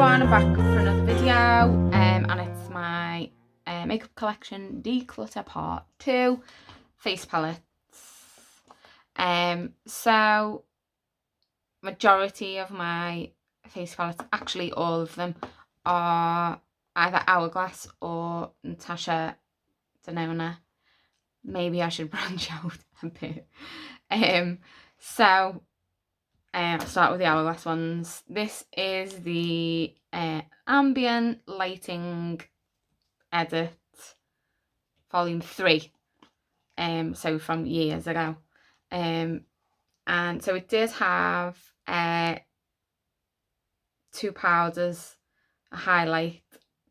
everyone, I'm back for another video and it's my makeup collection declutter part 2 face palettes. So majority of my face palettes, actually all of them, are either Hourglass or Natasha Denona. Maybe I should branch out a bit. I'll start with the Hourglass ones. This is the Ambient Lighting Edit Volume 3. So from years ago. And so it did have 2 powders, a highlight,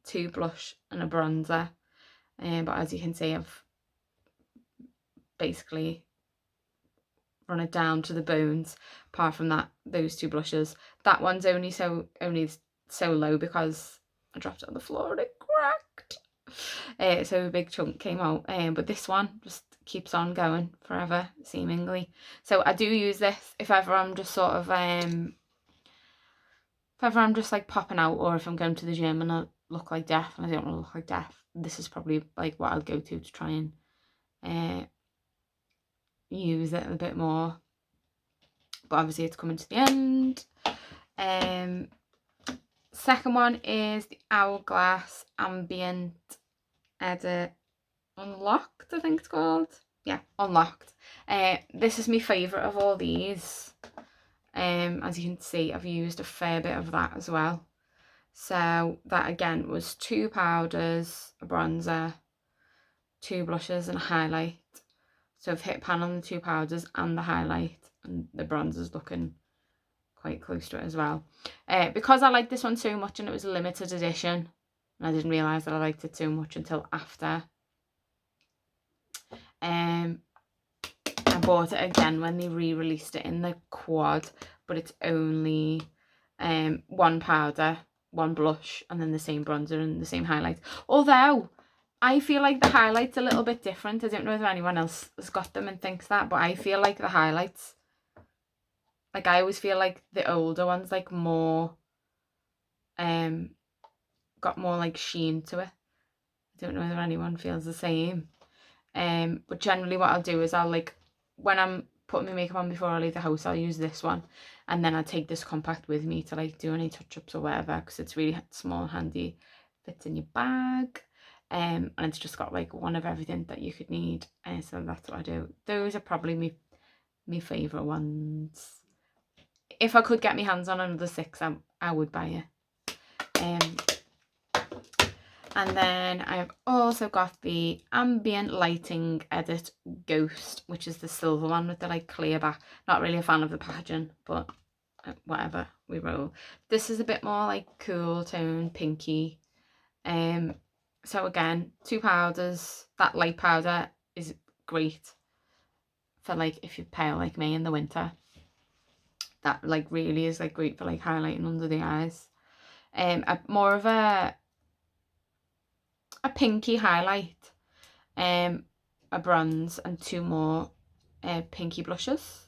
2 blush and a bronzer. But as you can see, I've basically run it down to the bones. Apart from that, those 2 blushes. That one's only so low because I dropped it on the floor and it cracked. So a big chunk came out. But this one just keeps on going forever, seemingly. So I do use this if ever I'm just sort of like popping out, or if I'm going to the gym and I look like death and I don't want to look like death. This is probably like what I'll go to try and use it a bit more. But obviously it's coming to the end. Second one is the Hourglass Ambient Edit Unlocked, I think it's called. Yeah, Unlocked. This is my favourite of all these. As you can see, I've used a fair bit of that as well. So that again was 2 powders, a bronzer, 2 blushes and a highlight. So I've hit pan on the 2 powders and the highlight, and the bronzer's looking quite close to it as well. Because I liked this one so much and it was a limited edition, and I didn't realise that I liked it so much until after. I bought it again when they re-released it in the quad, but it's only 1 powder, 1 blush, and then the same bronzer and the same highlight. Although I feel like the highlight's a little bit different. I don't know if anyone else has got them and thinks that, but I feel like the highlights, like I always feel like the older ones like more got more like sheen to it. I don't know whether anyone feels the same. But generally what I'll do is I'll like, when I'm putting my makeup on before I leave the house, I'll use this one, and then I take this compact with me to like do any touch-ups or whatever, because it's really small and handy, fits in your bag, and it's just got like one of everything that you could need. So that's what I do. Those are probably my favourite ones. If I could get my hands on another 6, I would buy it. And then I've also got the Ambient Lighting Edit Ghost, which is the silver one with the like clear back. Not really a fan of the packaging, but whatever, we roll. This is a bit more like cool tone, pinky. So again, 2 powders. That light powder is great for like if you're pale like me in the winter. That like really is like great for like highlighting under the eyes. More of a pinky highlight, a bronze, and 2 more pinky blushes.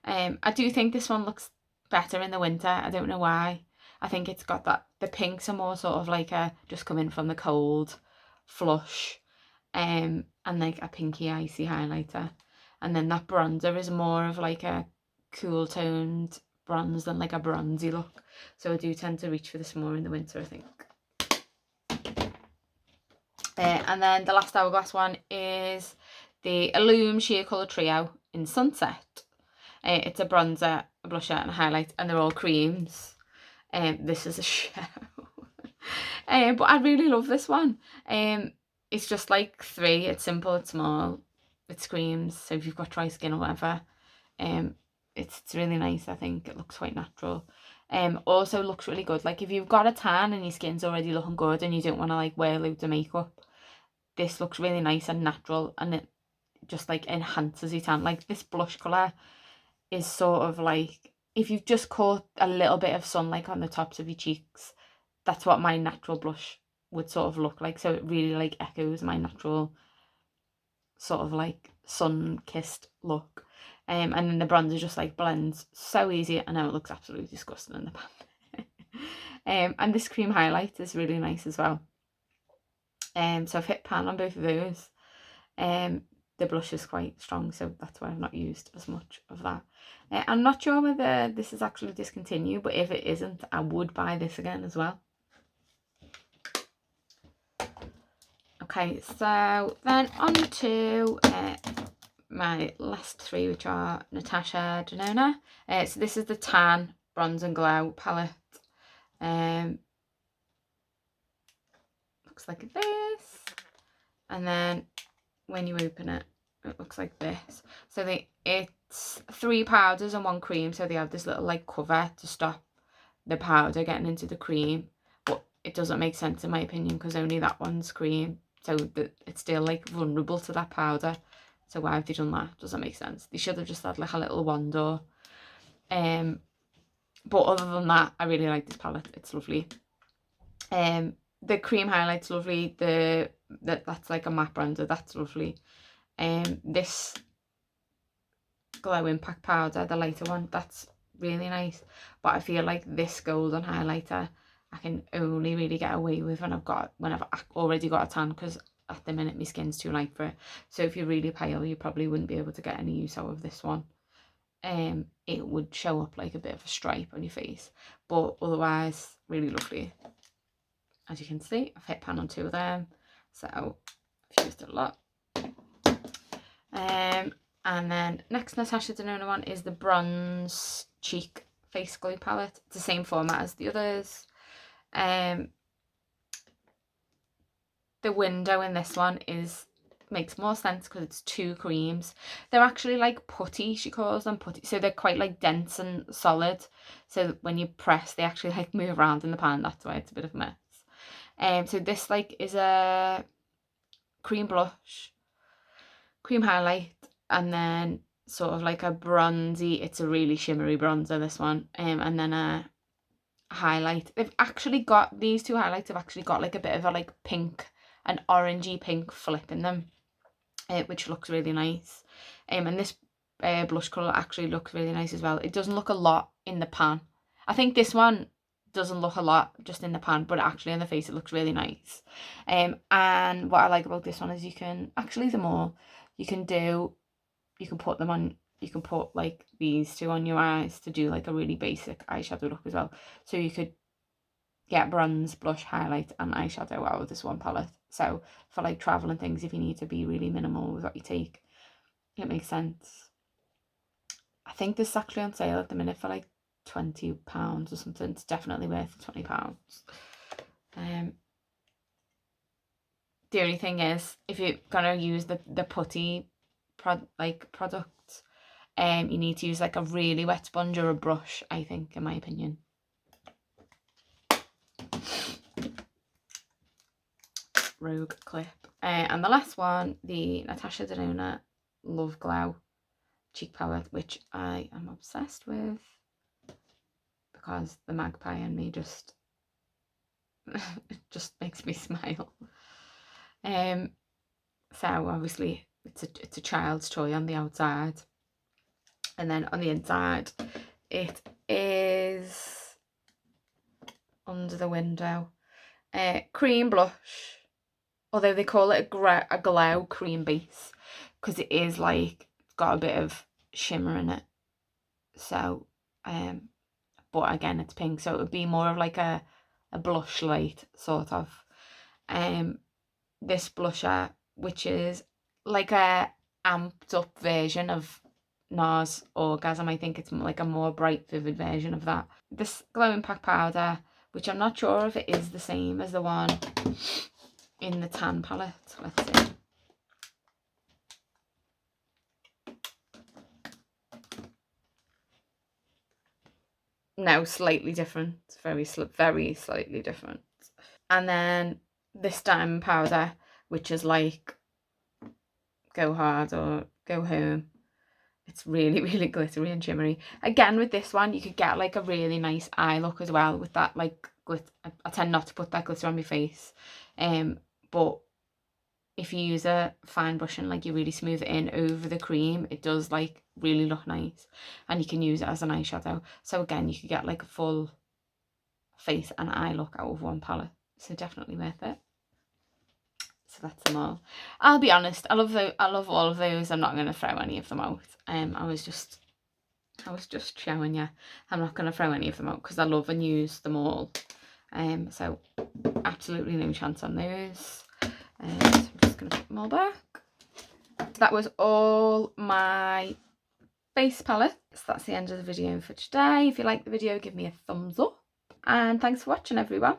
I do think this one looks better in the winter. I don't know why. I think it's got that, the pinks are more sort of like a just come in from the cold flush, and like a pinky icy highlighter, and then that bronzer is more of like a cool toned bronze than like a bronzy look. So I do tend to reach for this more in the winter, I think. And then the last Hourglass one is the Illume Sheer Colour Trio in Sunset. It's a bronzer, a blusher and a highlight, and they're all creams. This is a show. But I really love this one. It's just like 3, it's simple, it's small, it screams. So if you've got dry skin or whatever, it's really nice. I think it looks quite natural. Also looks really good, like if you've got a tan and your skin's already looking good and you don't want to like wear loads of makeup, this looks really nice and natural, and it just like enhances your tan. Like this blush colour is sort of like, if you've just caught a little bit of sun like on the tops of your cheeks, that's what my natural blush would sort of look like. So it really like echoes my natural sort of like sun-kissed look. And then the bronzer just like blends so easy. I know it looks absolutely disgusting in the And this cream highlight is really nice as well. So I've hit pan on both of those. The blush is quite strong, so that's why I've not used as much of that. I'm not sure whether this is actually discontinued, but if it isn't, I would buy this again as well. Okay, so then on to my last three, which are Natasha Denona. So this is the Tan Bronze and Glow palette. Looks like this, and then when you open it, it looks like this. So it's 3 powders and 1 cream, so they have this little like cover to stop the powder getting into the cream, but it doesn't make sense in my opinion because only that one's cream, so it's still like vulnerable to that powder. So why have they done that? Doesn't make sense. They should have just had like a little wand door. But other than that, I really like this palette. It's lovely. The cream highlight's lovely. That's like a matte bronzer. That's lovely. This Glow Impact powder, the lighter one, that's really nice. But I feel like this golden highlighter I can only really get away with when I've already got a tan, because at the minute my skin's too light for it. So if you're really pale, you probably wouldn't be able to get any use out of this one. It would show up like a bit of a stripe on your face, but otherwise really lovely. As you can see, I've hit pan on 2 of them, so I've used it a lot. And then next Natasha Denona one is the Bronze Cheek Face Glue palette. It's the same format as the others. The window in this one makes more sense because it's 2 creams. They're actually like putty, she calls them putty, so they're quite like dense and solid, so when you press they actually like move around in the pan. That's why it's a bit of a mess. So this like is a cream blush, cream highlight, and then sort of like a bronzy, it's a really shimmery bronzer, this one, and then a highlight. They've actually got, these 2 highlights have actually got like a bit of a like pink, an orangey pink flip in them, which looks really nice. And this blush colour actually looks really nice as well. It doesn't look a lot in the pan. I think this one doesn't look a lot just in the pan, but actually in the face it looks really nice. And what I like about this one is you can actually, you can put them on, you can put like these 2 on your eyes to do like a really basic eyeshadow look as well. So you could get bronze, blush, highlight and eyeshadow out of this one palette. So for like travel and things, if you need to be really minimal with what you take, it makes sense. I think this is actually on sale at the minute for like £20 or something. It's definitely worth £20. The only thing is, if you're gonna use the putty product, you need to use like a really wet sponge or a brush, I think, in my opinion. Rogue Clip. And the last one, the Natasha Denona Love Glow cheek palette, which I am obsessed with because the magpie in me just it just makes me smile. So obviously it's a child's toy on the outside, and then on the inside it is under the window. Cream blush, although they call it a glow cream base because it is like got a bit of shimmer in it. So but again it's pink, so it would be more of like a blush light sort of. This blusher, which is like a amped up version of NARS Orgasm, I think it's like a more bright vivid version of that. This Glow Impact powder, which I'm not sure if it is the same as the one in the tan palette. Let's see. No, slightly different. Very slightly different. And then this diamond powder, which is like Go Hard or Go Home. It's really, really glittery and shimmery. Again, with this one, you could get like a really nice eye look as well with that like glitter. I tend not to put that glitter on my face. But if you use a fine brush and like you really smooth it in over the cream, it does like really look nice. And you can use it as an eyeshadow. So again, you could get like a full face and eye look out of one palette. So definitely worth it. So that's them all. I'll be honest, I love all of those. I'm not going to throw any of them out. I was just showing you. I'm not going to throw any of them out because I love and use them all. So absolutely no chance on those. So I'm just going to put them all back. That was all my base palettes. That's the end of the video for today. If you like the video, give me a thumbs up. And thanks for watching, everyone.